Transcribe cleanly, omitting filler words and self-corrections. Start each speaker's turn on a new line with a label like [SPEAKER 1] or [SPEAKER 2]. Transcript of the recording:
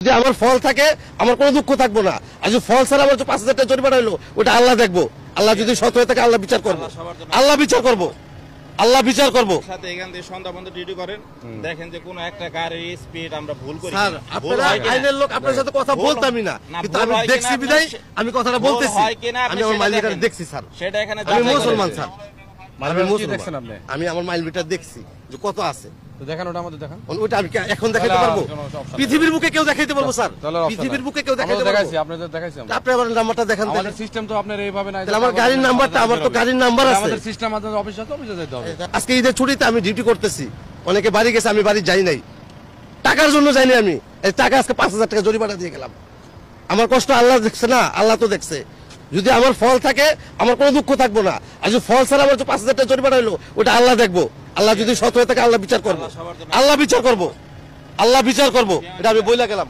[SPEAKER 1] যদি আমার ফল থাকে আমার কোনো দুঃখ থাকবো না, আর যদি ফল ছাড়া আমার ৫,০০০ টাকা জরিমানা হইলো ওটা আল্লাহ দেখবো। আল্লাহ যদি সৎ হয়ে থাকে আল্লাহ বিচার করবো, আল্লাহ বিচার করবো, আল্লাহ বিচার করবো।
[SPEAKER 2] সাথে এখান থেকে সন্ধ্যা পর্যন্ত ডিউটি করেন, দেখেন যে কোনো একটা গাড়ির স্পিড আমরা ভুল করি।
[SPEAKER 1] স্যার আপনারা আইনের লোক, আপনার সাথে কথা বলতামই না, কিন্তু আমি দেখছি বিদায় আমি কথাটা বলতেছি। আমি আমার মাইল মিটার দেখছি স্যার,
[SPEAKER 2] সেটা এখানে
[SPEAKER 1] আমি মুসলমান স্যার, আমি
[SPEAKER 3] কি
[SPEAKER 1] মুসলমান।
[SPEAKER 3] দেখছেন আপনি?
[SPEAKER 1] আমি আমার মাইল মিটার দেখছি যে কত আছে,
[SPEAKER 3] তো দেখেন ওটা আমাদের দেখান।
[SPEAKER 1] ওটা আমি এখন দেখাইতে পারবো?
[SPEAKER 3] কোনো option
[SPEAKER 1] পৃথিবীর বুকে কেউ দেখাইতে পারবো স্যার?
[SPEAKER 3] তাহলে option
[SPEAKER 1] পৃথিবীর
[SPEAKER 3] নাই।
[SPEAKER 1] বুকে কেউ
[SPEAKER 3] আমরা
[SPEAKER 1] দেখাইতে
[SPEAKER 3] তো দেখাইছি,
[SPEAKER 1] পারবো?
[SPEAKER 3] আপনাদের দেখাইছি আমরা।
[SPEAKER 1] আপনি আমার নাম্বারটা দেখান তাহলে।
[SPEAKER 3] আমাদের সিস্টেম তো আপনার এইভাবে নাই।
[SPEAKER 1] তাহলে আমার গাড়ির নাম্বারটা, আমার তো গাড়ির নাম্বার আছে।
[SPEAKER 3] আমাদের সিস্টেম আমাদের অফিসে তো অফিসে যেতে হবে।
[SPEAKER 1] আজকে ঈদের ছুটিতে আমি ডিউটি করতেছি, অনেকে বাড়ি গেছে, আমি বাড়ি যাই নাই, টাকার জন্য যাইনি। আমি এই টাকা আজকে ৫,০০০ টাকা জরিমানা দিয়ে গেলাম। আমার কষ্ট আল্লাহ দেখছে না, আল্লাহ তো দেখছে। যদি আমার ফল থাকে আমার কোনো দুঃখ থাকবো না, আর যদি ফল ছাড়া আমার ৫,০০০ টাকা জরিমানা হইলো ওটা আল্লাহ দেখবো। আল্লাহ যদি সৎ হয়ে থাকে আল্লাহ বিচার করবো, আল্লাহ বিচার করবো, আল্লাহ বিচার করবো। এটা আমি বইলা গেলাম।